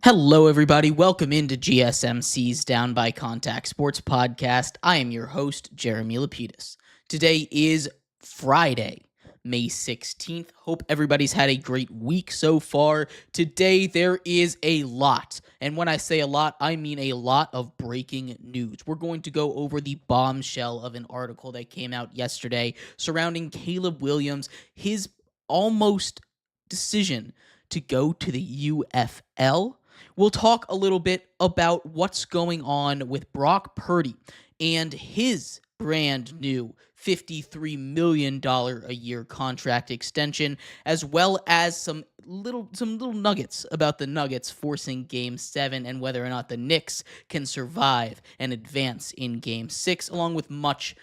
Hello, everybody. Welcome into GSMC's Down by Contact Sports Podcast. I am your host, Jeremy Lapidus. Today is Friday, May 16th. Hope everybody's had a great week so far. Today, there is a lot. And when I say a lot, I mean a lot of breaking news. We're going to go over the bombshell of an article that came out yesterday surrounding Caleb Williams, his almost decision to go to the UFL. We'll talk a little bit about what's going on with Brock Purdy and his brand new $53 million a year contract extension, as well as some little nuggets about the Nuggets forcing Game 7 and whether or not the Knicks can survive and advance in Game 6, along with much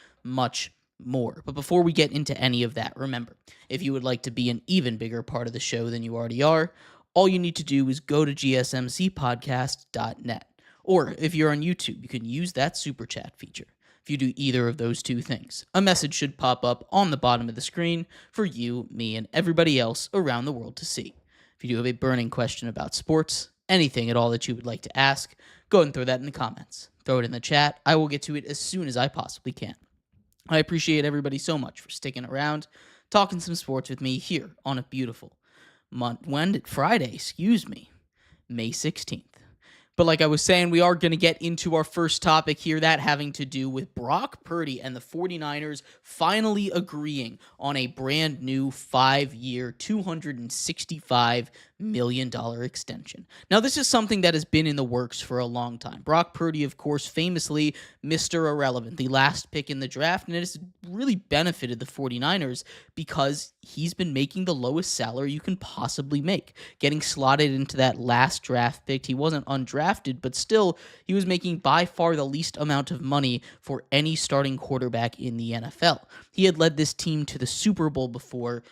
more. But before we get into any of that, remember, if you would like to be an even bigger part of the show than you already are, all you need to do is go to gsmcpodcast.net. Or if you're on YouTube, you can use that super chat feature. If you do either of those two things, a message should pop up on the bottom of the screen for you, me, and everybody else around the world to see. If you do have a burning question about sports, anything at all that you would like to ask, go ahead and throw that in the comments. Throw it in the chat. I will get to it as soon as I possibly can. I appreciate everybody so much for sticking around, talking some sports with me here on a beautiful Friday, May 16th. But like I was saying, we are going to get into our first topic here, that having to do with Brock Purdy and the 49ers finally agreeing on a brand new 5-year, $265 million extension. Now, this is something that has been in the works for a long time. Brock Purdy, of course, famously Mr. Irrelevant, the last pick in the draft, and it has really benefited the 49ers because he's been making the lowest salary you can possibly make, getting slotted into that last draft pick. He wasn't undrafted, but still, he was making by far the least amount of money for any starting quarterback in the NFL. He had led this team to the Super Bowl before,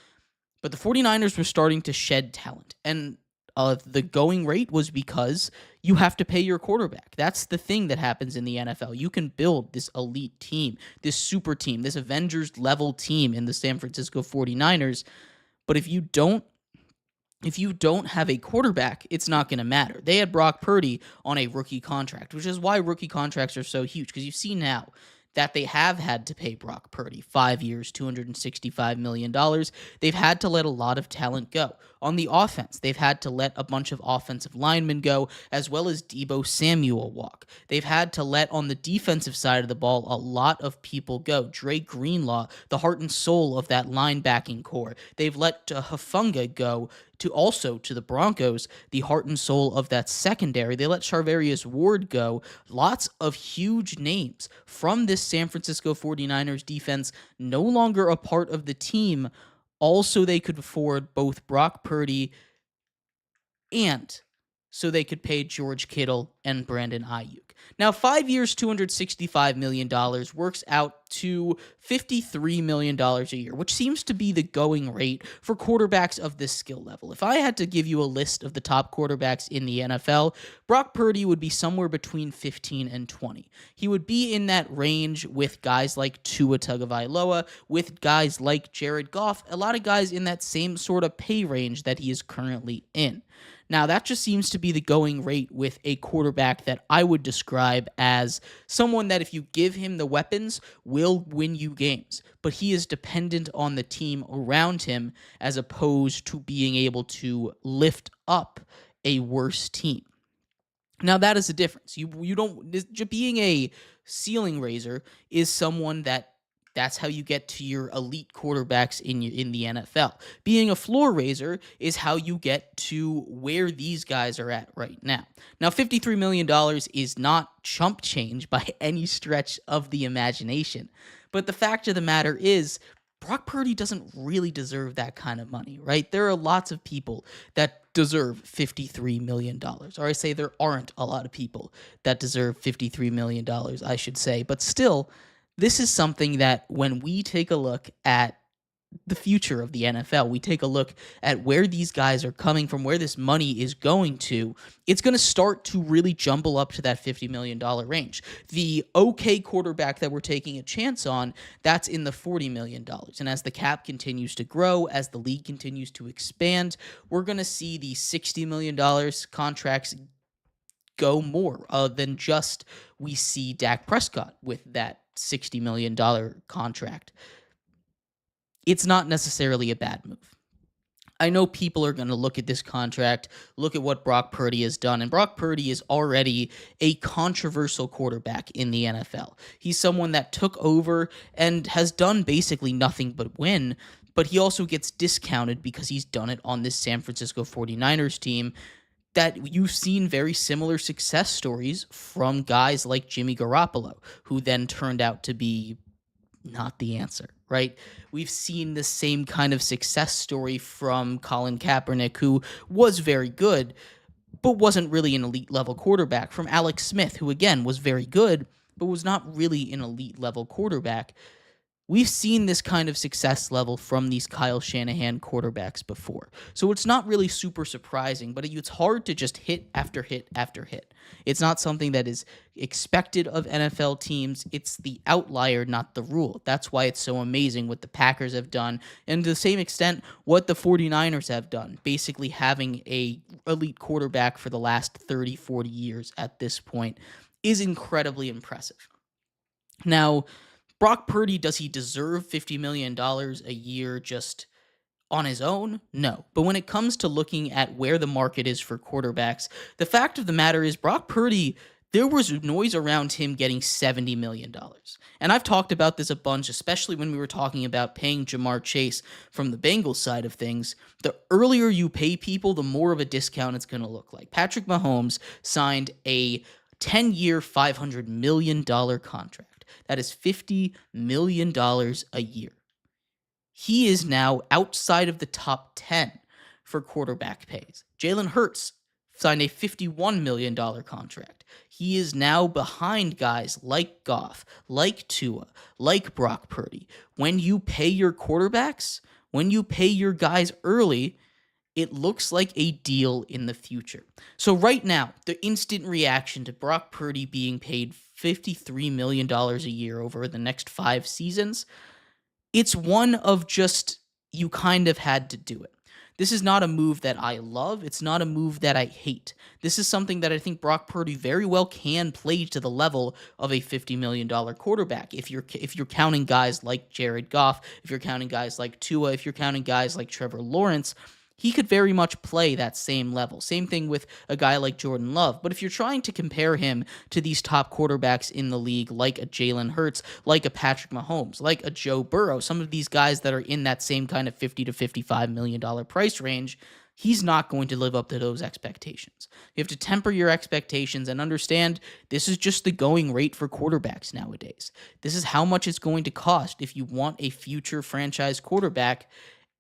but the 49ers were starting to shed talent, and the going rate was because you have to pay your quarterback. That's the thing that happens in the NFL. You can build this elite team, this super team, this Avengers-level team in the San Francisco 49ers, but if you don't have a quarterback, it's not going to matter. They had Brock Purdy on a rookie contract, which is why rookie contracts are so huge, because you see now that they have had to pay Brock Purdy 5 years, $265 million. They've had to let a lot of talent go. On the offense, they've had to let a bunch of offensive linemen go, as well as Deebo Samuel walk. They've had to let, on the defensive side of the ball, a lot of people go. Dre Greenlaw, the heart and soul of that linebacking core. They've let Hufanga go to the Broncos, the heart and soul of that secondary. They let Charvarius Ward go. Lots of huge names from this San Francisco 49ers defense, no longer a part of the team. Also, they could afford both Brock Purdy and so they could pay George Kittle and Brandon Ayuk. Now, 5 years, $265 million works out to $53 million a year, which seems to be the going rate for quarterbacks of this skill level. If I had to give you a list of the top quarterbacks in the NFL, Brock Purdy would be somewhere between 15 and 20. He would be in that range with guys like Tua Tagovailoa, with guys like Jared Goff, a lot of guys in that same sort of pay range that he is currently in. Now, that just seems to be the going rate with a quarterback that I would describe as someone that if you give him the weapons, will win you games. But he is dependent on the team around him as opposed to being able to lift up a worse team. Now, that is the difference. You don't being a ceiling raiser is someone that's how you get to your elite quarterbacks in the NFL. Being a floor raiser is how you get to where these guys are at right now. Now, $53 million is not chump change by any stretch of the imagination. But the fact of the matter is, Brock Purdy doesn't really deserve that kind of money, right? There are lots of people that deserve $53 million. Or I say there aren't a lot of people that deserve $53 million, I should say. But still, this is something that when we take a look at the future of the NFL, we take a look at where these guys are coming from, where this money is going to, it's going to start to really jumble up to that $50 million range. The okay quarterback that we're taking a chance on, that's in the $40 million. And as the cap continues to grow, as the league continues to expand, we're going to see the $60 million contracts go more than just we see Dak Prescott with that $60 million contract. It's not necessarily a bad move. I know people are going to look at this contract, look at what Brock Purdy has done, and Brock Purdy is already a controversial quarterback in the NFL. He's someone that took over and has done basically nothing but win, but he also gets discounted because he's done it on this San Francisco 49ers team that you've seen very similar success stories from guys like Jimmy Garoppolo, who then turned out to be not the answer, right? We've seen the same kind of success story from Colin Kaepernick, who was very good, but wasn't really an elite level quarterback, from Alex Smith, who again was very good, but was not really an elite level quarterback. We've seen this kind of success level from these Kyle Shanahan quarterbacks before. So it's not really super surprising, but it's hard to just hit after hit after hit. It's not something that is expected of NFL teams. It's the outlier, not the rule. That's why it's so amazing what the Packers have done, and to the same extent, what the 49ers have done, basically having a elite quarterback for the last 30, 40 years at this point is incredibly impressive. Now, Brock Purdy, does he deserve $50 million a year just on his own? No. But when it comes to looking at where the market is for quarterbacks, the fact of the matter is Brock Purdy, there was noise around him getting $70 million. And I've talked about this a bunch, especially when we were talking about paying Jamar Chase from the Bengals side of things. The earlier you pay people, the more of a discount it's going to look like. Patrick Mahomes signed a 10-year, $500 million contract. That is $50 million a year. He is now outside of the top 10 for quarterback pays. Jalen Hurts signed a $51 million contract. He is now behind guys like Goff, like Tua, like Brock Purdy. When you pay your quarterbacks, when you pay your guys early, it looks like a deal in the future. So right now, the instant reaction to Brock Purdy being paid $53 million a year over the next 5 seasons, it's one of just, you kind of had to do it. This is not a move that I love. It's not a move that I hate. This is something that I think Brock Purdy very well can play to the level of a $50 million quarterback. If you're counting guys like Jared Goff, if you're counting guys like Tua, if you're counting guys like Trevor Lawrence, he could very much play that same level. Same thing with a guy like Jordan Love. But if you're trying to compare him to these top quarterbacks in the league, like a Jalen Hurts, like a Patrick Mahomes, like a Joe Burrow, some of these guys that are in that same kind of $50 to $55 million price range, he's not going to live up to those expectations. You have to temper your expectations and understand this is just the going rate for quarterbacks nowadays. This is how much it's going to cost if you want a future franchise quarterback.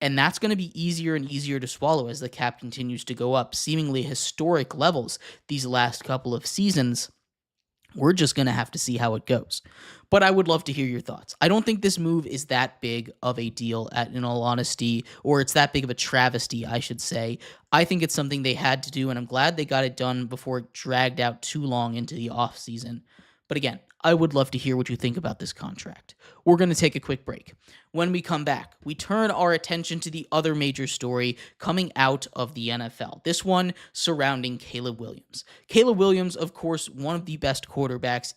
And that's going to be easier and easier to swallow as the cap continues to go up, seemingly historic levels these last couple of seasons. We're just going to have to see how it goes. But I would love to hear your thoughts. I don't think this move is that big of a deal, in all honesty, or it's that big of a travesty, I should say. I think it's something they had to do, and I'm glad they got it done before it dragged out too long into the offseason. But again, I would love to hear what you think about this contract. We're going to take a quick break. When we come back, we turn our attention to the other major story coming out of the NFL. This one surrounding Caleb Williams. Caleb Williams, of course, one of the best quarterbacks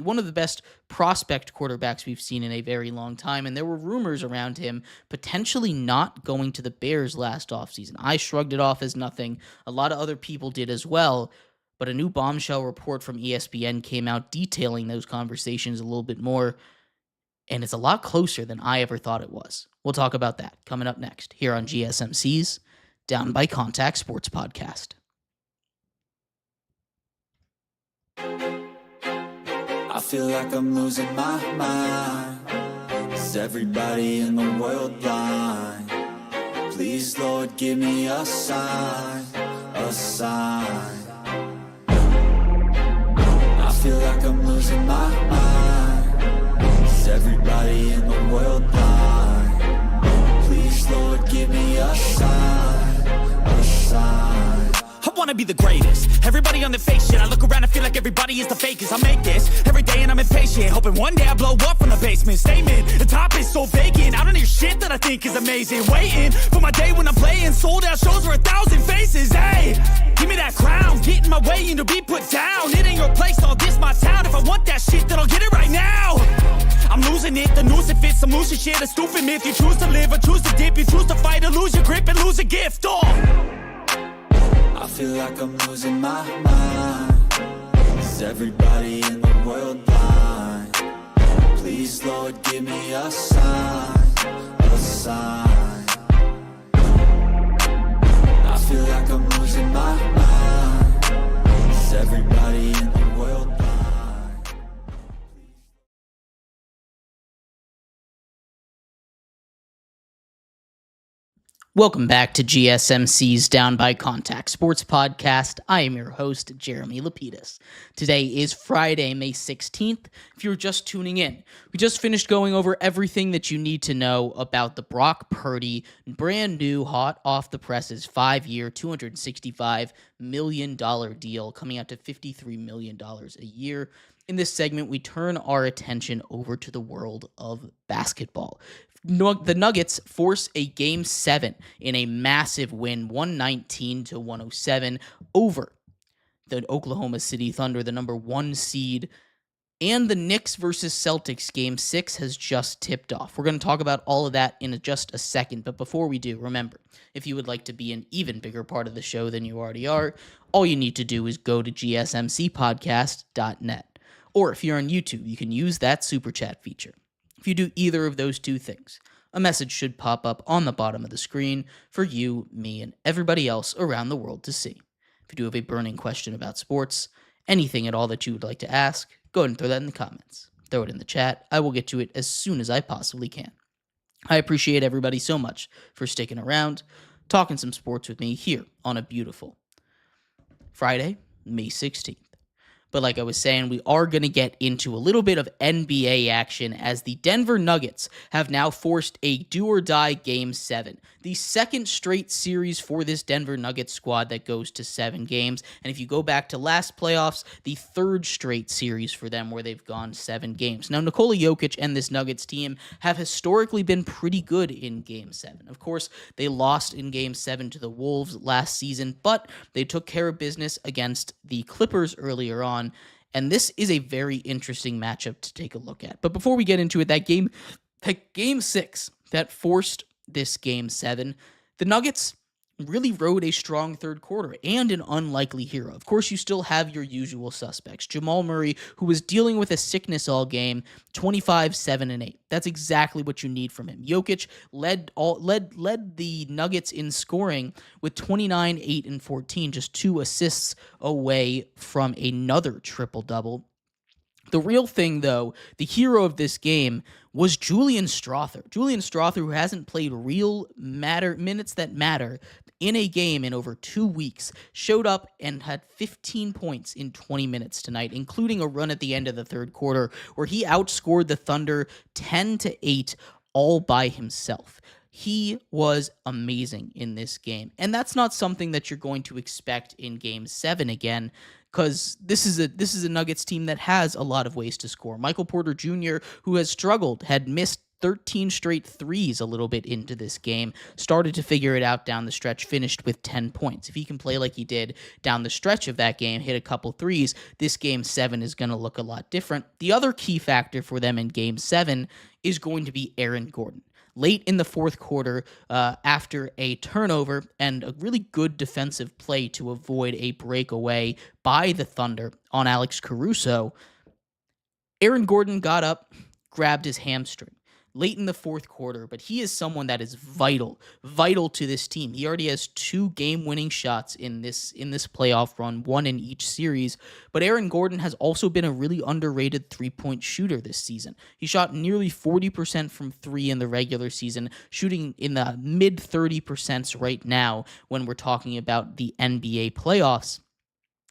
one of the best prospect quarterbacks we've seen in a very long time, and there were rumors around him potentially not going to the Bears last offseason. I shrugged it off as nothing. A lot of other people did as well. But a new bombshell report from ESPN came out detailing those conversations a little bit more, and it's a lot closer than I ever thought it was. We'll talk about that coming up next here on GSMC's Down by Contact Sports Podcast. I feel like I'm losing my mind. Is everybody in the world blind? Please, Lord, give me a sign, a sign. I feel like I'm losing my mind. Is everybody in the world blind? Please, Lord, give me a sign, a sign. I wanna wanna be the greatest. Everybody on the fake shit, I look around and feel like everybody is the fakest. I make this every day and I'm impatient, hoping one day I blow up from the basement. Statement, the top is so vacant, I don't hear shit that I think is amazing. Waiting for my day when I'm playing sold out shows for 1,000 faces. Hey, give me that crown, get in my way and to be put down. It ain't your place, all this my town. If I want that shit, then I'll get it right now. I'm losing it, the noose it fits, I'm losing shit, a stupid myth. You choose to live or choose to dip, you choose to fight or lose your grip and lose a gift. Oh, I feel like I'm losing my mind. Is everybody in the world blind? Please, Lord, give me a sign, a sign. I feel like I'm losing my mind. Is everybody in the world blind? Welcome back to GSMC's Down by Contact Sports Podcast. I am your host, Jeremy Lapidus. Today is Friday, May 16th. If you're just tuning in, we just finished going over everything that you need to know about the Brock Purdy brand new, hot off the presses, 5-year, $265 million deal coming out to $53 million a year. In this segment, we turn our attention over to the world of basketball. The Nuggets force a Game 7 in a massive win, 119-107, over the Oklahoma City Thunder, the number 1 seed. And the Knicks versus Celtics Game 6 has just tipped off. We're going to talk about all of that in just a second. But before we do, remember, if you would like to be an even bigger part of the show than you already are, all you need to do is go to gsmcpodcast.net. Or if you're on YouTube, you can use that super chat feature. If you do either of those two things, a message should pop up on the bottom of the screen for you, me, and everybody else around the world to see. If you do have a burning question about sports, anything at all that you would like to ask, go ahead and throw that in the comments. Throw it in the chat. I will get to it as soon as I possibly can. I appreciate everybody so much for sticking around, talking some sports with me here on a beautiful Friday, May 16th. But like I was saying, we are going to get into a little bit of NBA action as the Denver Nuggets have now forced a do-or-die Game 7. The second straight series for this Denver Nuggets squad that goes to 7 games. And if you go back to last playoffs, the third straight series for them where they've gone 7 games. Now, Nikola Jokic and this Nuggets team have historically been pretty good in Game 7. Of course, they lost in Game 7 to the Wolves last season, but they took care of business against the Clippers earlier on. And this is a very interesting matchup to take a look at. But before we get into it, that game 6 that forced this Game 7, the Nuggets really rode a strong third quarter and an unlikely hero. Of course, you still have your usual suspects. Jamal Murray, who was dealing with a sickness all game, 25, 7, and 8. That's exactly what you need from him. Jokic led the Nuggets in scoring with 29, 8, and 14, just 2 assists away from another triple-double. The real thing, though, the hero of this game was Julian Strawther. Julian Strawther, who hasn't played real minutes that matter in a game in over 2 weeks, showed up and had 15 points in 20 minutes tonight, including a run at the end of the third quarter where he outscored the Thunder 10-8 all by himself. He was amazing in this game, and that's not something that you're going to expect in Game 7 again, because this is a Nuggets team that has a lot of ways to score. Michael Porter Jr., who has struggled, had missed 13 straight threes a little bit into this game, started to figure it out down the stretch, finished with 10 points. If he can play like he did down the stretch of that game, hit a couple threes, this Game 7 is going to look a lot different. The other key factor for them in Game 7 is going to be Aaron Gordon. Late in the fourth quarter, after a turnover and a really good defensive play to avoid a breakaway by the Thunder on Alex Caruso, Aaron Gordon got up, grabbed his hamstring late in the fourth quarter, but he is someone that is vital to this team. He already has 2 game-winning shots in this playoff run, 1 in each series, but Aaron Gordon has also been a really underrated three-point shooter this season. He shot nearly 40% from 3 in the regular season, shooting in the mid-30% right now when we're talking about the NBA playoffs.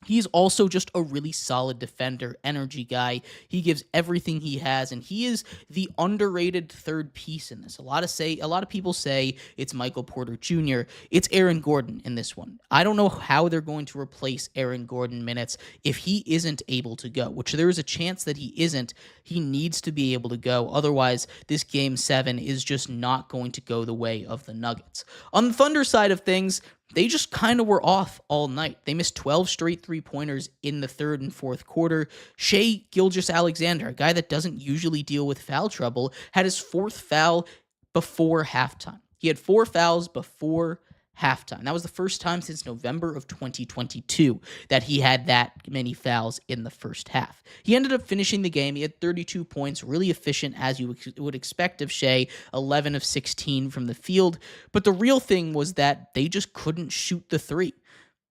He's also just a really solid defender, energy guy. He gives everything he has, and he is the underrated third piece in this. A lot of people say it's Michael Porter Jr. It's Aaron Gordon in this one. I don't know how they're going to replace Aaron Gordon minutes if he isn't able to go, which there is a chance that he isn't. He needs to be able to go. Otherwise, this game 7 is just not going to go the way of the Nuggets. On the Thunder side of things, they just kind of were off all night. They missed 12 straight three-pointers in the third and fourth quarter. Shai Gilgeous-Alexander, a guy that doesn't usually deal with foul trouble, had his fourth foul before halftime. He had 4 fouls before halftime. That was the first time since November of 2022 that he had that many fouls in the first half. He ended up finishing the game. He had 32 points, really efficient as you would expect of Shai, 11 of 16 from the field. But the real thing was that they just couldn't shoot the three.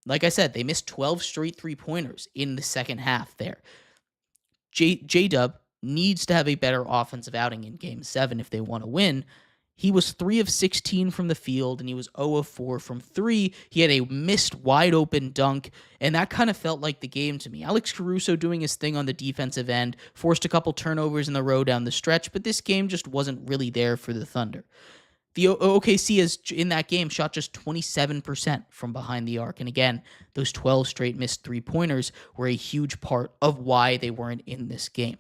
Like I said, they missed 12 straight three-pointers in the second half there. J-Dub needs to have a better offensive outing in Game 7 if they want to win. He was 3 of 16 from the field, and he was 0 of 4 from 3. He had a missed wide-open dunk, and that kind of felt like the game to me. Alex Caruso doing his thing on the defensive end, forced a couple turnovers in the row down the stretch, but this game just wasn't really there for the Thunder. The OKC in that game shot just 27% from behind the arc, and again, those 12 straight missed three-pointers were a huge part of why they weren't in this game.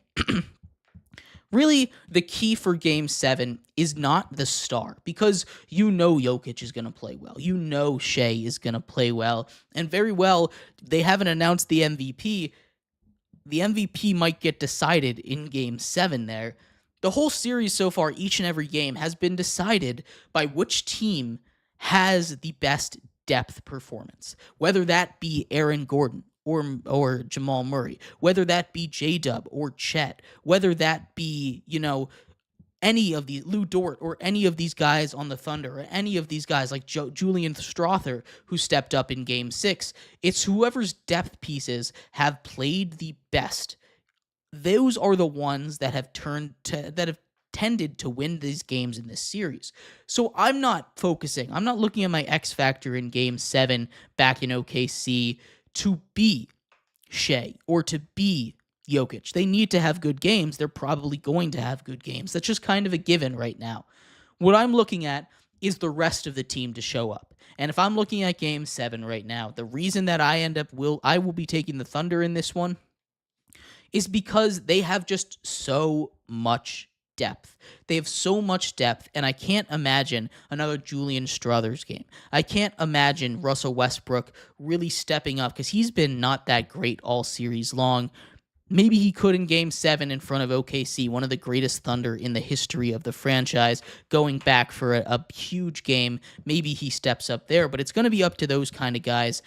Really, the key for Game 7 is not the star, because you know Jokic is going to play well. You know Shai is going to play well, and very well, they haven't announced the MVP. The MVP might get decided in Game 7 there. The whole series so far, each and every game, has been decided by which team has the best depth performance, whether that be Aaron Gordon, or Jamal Murray, whether that be J-Dub or Chet, whether that be, any of the Lou Dort or any of these guys on the Thunder or any of these guys like Julian Strother who stepped up in Game 6. It's whoever's depth pieces have played the best. Those are the ones that have tended to win these games in this series. So I'm not looking at my X factor in Game 7 back in OKC to be Shai or to be Jokic. They need to have good games. They're probably going to have good games. That's just kind of a given right now. What I'm looking at is the rest of the team to show up. And if I'm looking at Game 7 right now, the reason that I will be taking the Thunder in this one is because they have just so much depth. They have so much depth, and I can't imagine another Julian Struthers game. I can't imagine Russell Westbrook really stepping up, because he's been not that great all series long. Maybe he could in Game 7 in front of OKC, one of the greatest Thunder in the history of the franchise, going back for a huge game. Maybe he steps up there, but it's going to be up to those kind of guys.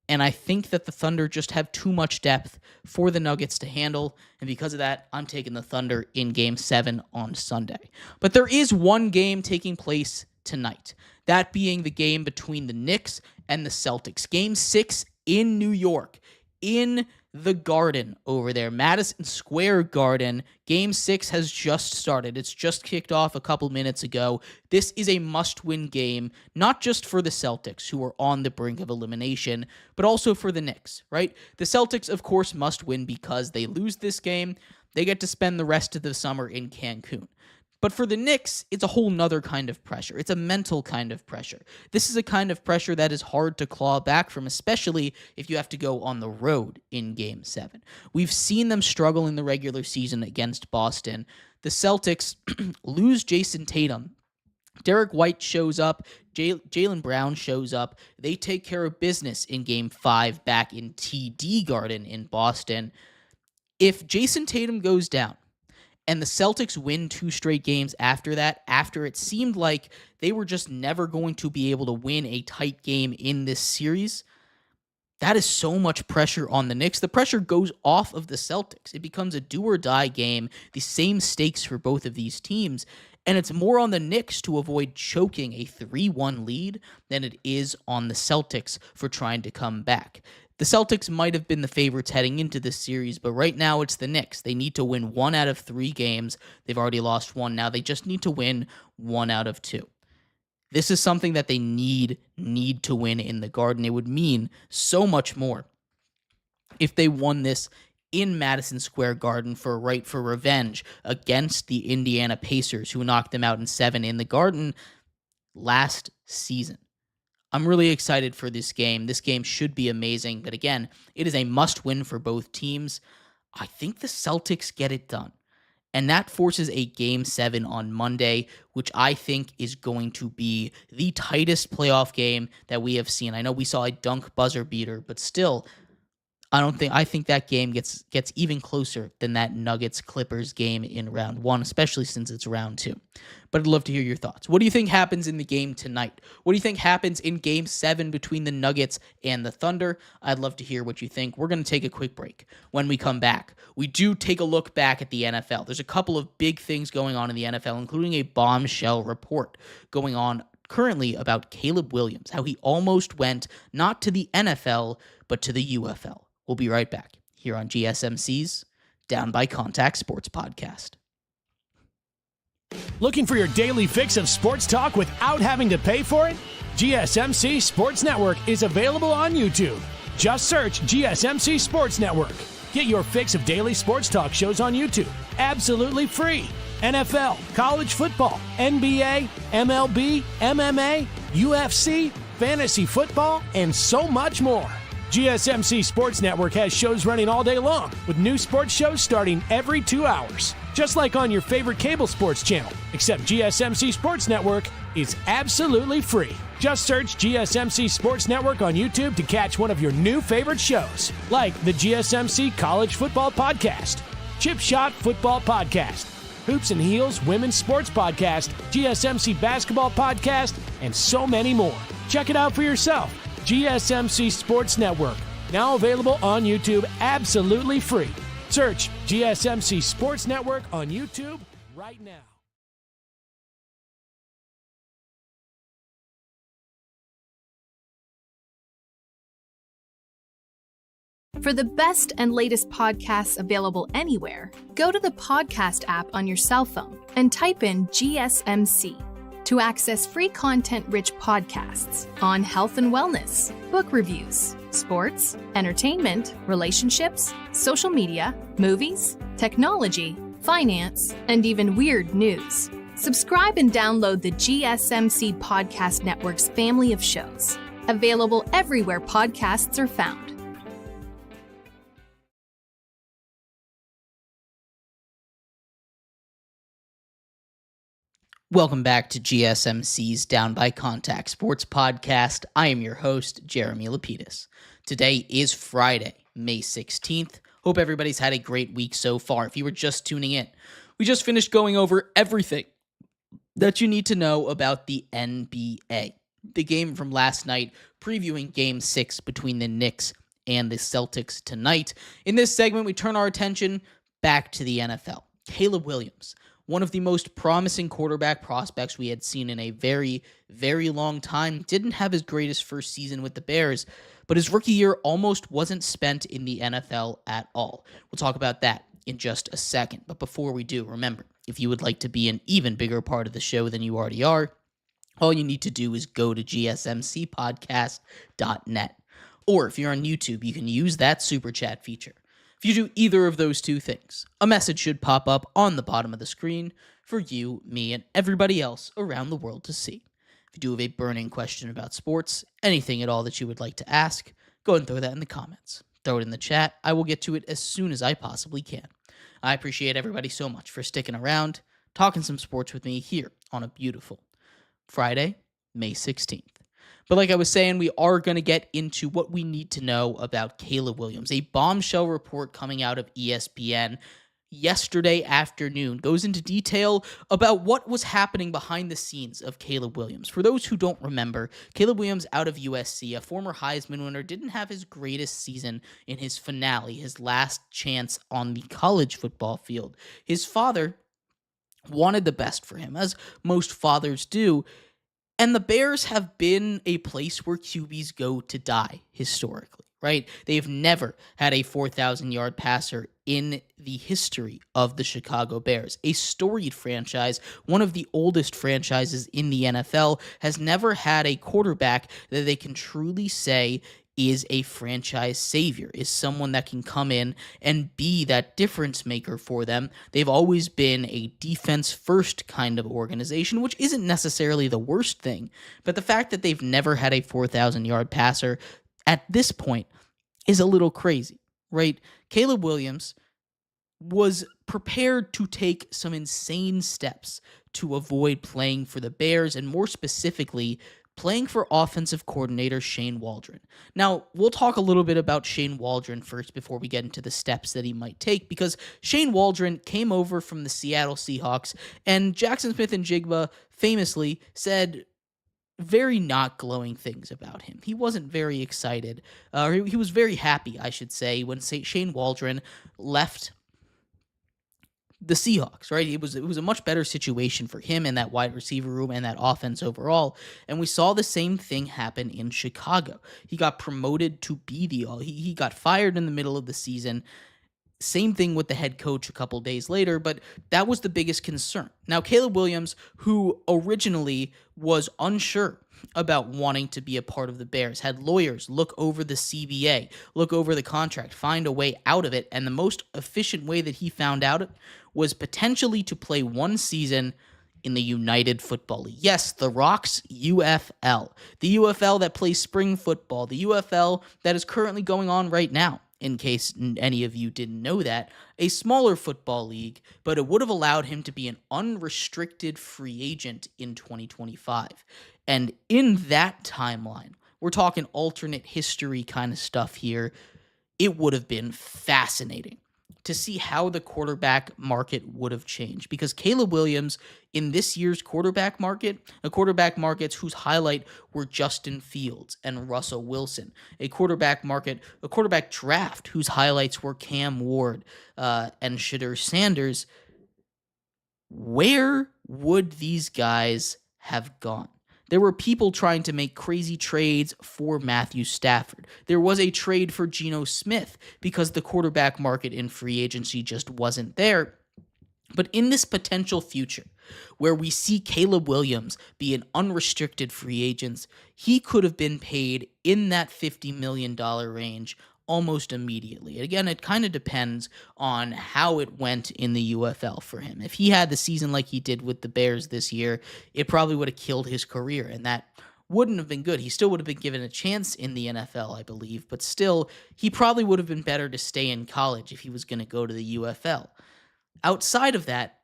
And I think that the Thunder just have too much depth for the Nuggets to handle. And because of that, I'm taking the Thunder in Game 7 on Sunday. But there is one game taking place tonight, that being the game between the Knicks and the Celtics. Game 6 in New York, in the Garden over there, Madison Square Garden. Game 6 has just started. It's just kicked off a couple minutes ago. This is a must-win game, not just for the Celtics, who are on the brink of elimination, but also for the Knicks, right? The Celtics, of course, must win because they lose this game. They get to spend the rest of the summer in Cancun. But for the Knicks, it's a whole nother kind of pressure. It's a mental kind of pressure. This is a kind of pressure that is hard to claw back from, especially if you have to go on the road in Game 7. We've seen them struggle in the regular season against Boston. The Celtics lose Jason Tatum. Derek White shows up. Jaylen Brown shows up. They take care of business in Game 5 back in TD Garden in Boston. If Jason Tatum goes down, and the Celtics win 2 straight games after that, after it seemed like they were just never going to be able to win a tight game in this series, that is so much pressure on the Knicks. The pressure goes off of the Celtics. It becomes a do-or-die game, the same stakes for both of these teams, and it's more on the Knicks to avoid choking a 3-1 lead than it is on the Celtics for trying to come back. The Celtics might have been the favorites heading into this series, but right now it's the Knicks. They need to win 1 out of 3 games. They've already lost 1. Now they just need to win 1 out of 2. This is something that they need to win in the Garden. It would mean so much more if they won this in Madison Square Garden for a right for revenge against the Indiana Pacers, who knocked them out in 7 in the Garden last season. I'm really excited for this game. This game should be amazing, but again, it is a must-win for both teams. I think the Celtics get it done, and that forces a Game 7 on Monday, which I think is going to be the tightest playoff game that we have seen. I know we saw a dunk buzzer beater, but still, I think that game gets even closer than that Nuggets Clippers game in round 1, especially since it's round 2. But I'd love to hear your thoughts. What do you think happens in the game tonight? What do you think happens in Game 7 between the Nuggets and the Thunder? I'd love to hear what you think. We're going to take a quick break. When we come back, we do take a look back at the NFL. There's a couple of big things going on in the NFL, including a bombshell report going on currently about Caleb Williams, how he almost went not to the NFL, but to the UFL. We'll be right back here on GSMC's Down by Contact Sports Podcast. Looking for your daily fix of sports talk without having to pay for it? GSMC Sports Network is available on YouTube. Just search GSMC Sports Network. Get your fix of daily sports talk shows on YouTube, absolutely free. NFL, college football, NBA, MLB, MMA, UFC, fantasy football, and so much more. GSMC Sports Network has shows running all day long, with new sports shows starting every 2 hours. Just like on your favorite cable sports channel, except GSMC Sports Network is absolutely free. Just search GSMC Sports Network on YouTube to catch one of your new favorite shows, like the GSMC College Football Podcast, Chip Shot Football Podcast, Hoops and Heels Women's Sports Podcast, GSMC Basketball Podcast, and so many more. Check it out for yourself. GSMC Sports Network, now available on YouTube absolutely free. Search GSMC Sports Network on YouTube right now. For the best and latest podcasts available anywhere, go to the podcast app on your cell phone and type in GSMC. To access free content-rich podcasts on health and wellness, book reviews, sports, entertainment, relationships, social media, movies, technology, finance, and even weird news. Subscribe and download the GSMC Podcast Network's family of shows, available everywhere podcasts are found. Welcome back to GSMC's Down by Contact Sports Podcast. I am your host, Jeremy Lapidus. Today is Friday, May 16th. Hope everybody's had a great week so far. If you were just tuning in, we just finished going over everything that you need to know about the NBA. The game from last night, previewing Game 6 between the Knicks and the Celtics tonight. In this segment, we turn our attention back to the NFL. Caleb Williams, one of the most promising quarterback prospects we had seen in a very, very long time, didn't have his greatest first season with the Bears, but his rookie year almost wasn't spent in the NFL at all. We'll talk about that in just a second. But before we do, remember, if you would like to be an even bigger part of the show than you already are, all you need to do is go to gsmcpodcast.net. Or if you're on YouTube, you can use that super chat feature. If you do either of those two things, a message should pop up on the bottom of the screen for you, me, and everybody else around the world to see. If you do have a burning question about sports, anything at all that you would like to ask, go ahead and throw that in the comments. Throw it in the chat. I will get to it as soon as I possibly can. I appreciate everybody so much for sticking around, talking some sports with me here on a beautiful Friday, May 16th. But like I was saying, we are going to get into what we need to know about Caleb Williams. A bombshell report coming out of ESPN yesterday afternoon goes into detail about what was happening behind the scenes of Caleb Williams. For those who don't remember, Caleb Williams out of USC, a former Heisman winner, didn't have his greatest season in his finale, his last chance on the college football field. His father wanted the best for him, as most fathers do. And the Bears have been a place where QBs go to die historically, right? They've never had a 4,000-yard passer in the history of the Chicago Bears. A storied franchise, one of the oldest franchises in the NFL, has never had a quarterback that they can truly say is a franchise savior, is someone that can come in and be that difference maker for them. They've always been a defense-first kind of organization, which isn't necessarily the worst thing, but the fact that they've never had a 4,000-yard passer at this point is a little crazy, right? Caleb Williams was prepared to take some insane steps to avoid playing for the Bears, and more specifically, playing for offensive coordinator Shane Waldron. Now, we'll talk a little bit about Shane Waldron first before we get into the steps that he might take, because Shane Waldron came over from the Seattle Seahawks, and Jackson Smith-Njigba famously said very not glowing things about him. He wasn't very excited, or he was very happy, I should say, when Shane Waldron left the Seahawks, right? It was a much better situation for him and that wide receiver room and that offense overall. And we saw the same thing happen in Chicago. He got promoted to be he got fired in the middle of the season. Same thing with the head coach a couple days later, but that was the biggest concern. Now, Caleb Williams, who originally was unsure about wanting to be a part of the Bears, had lawyers look over the CBA, look over the contract, find a way out of it, and the most efficient way that he found out was potentially to play one season in the United Football League. Yes, the Rock's UFL. The UFL that plays spring football. The UFL that is currently going on right now, in case any of you didn't know that. A smaller football league, but it would have allowed him to be an unrestricted free agent in 2025. And in that timeline, we're talking alternate history kind of stuff here, it would have been fascinating to see how the quarterback market would have changed, because Caleb Williams in this year's quarterback market, a quarterback market whose highlight were Justin Fields and Russell Wilson, a quarterback draft whose highlights were Cam Ward and Shedeur Sanders. Where would these guys have gone? There were people trying to make crazy trades for Matthew Stafford. There was a trade for Geno Smith because the quarterback market in free agency just wasn't there. But in this potential future, where we see Caleb Williams be an unrestricted free agent, he could have been paid in that $50 million range almost immediately. Again, it kind of depends on how it went in the UFL for him. If he had the season like he did with the Bears this year, it probably would have killed his career, and that wouldn't have been good. He still would have been given a chance in the NFL, I believe, but still, he probably would have been better to stay in college if he was going to go to the UFL. Outside of that,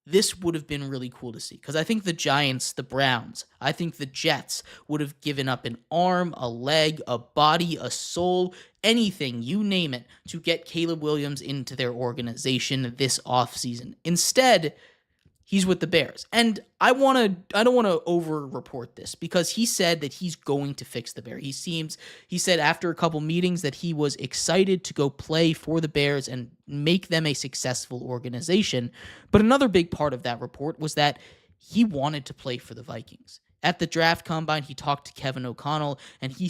this would have been really cool to see, because I think the Giants, the Browns, I think the Jets would have given up an arm, a leg, a body, a soul, anything, you name it, to get Caleb Williams into their organization this offseason. Instead, he's with the Bears. And I don't want to over-report this, because he said that he's going to fix the Bears. He said after a couple meetings that he was excited to go play for the Bears and make them a successful organization. But another big part of that report was that he wanted to play for the Vikings. At the draft combine, he talked to Kevin O'Connell, and he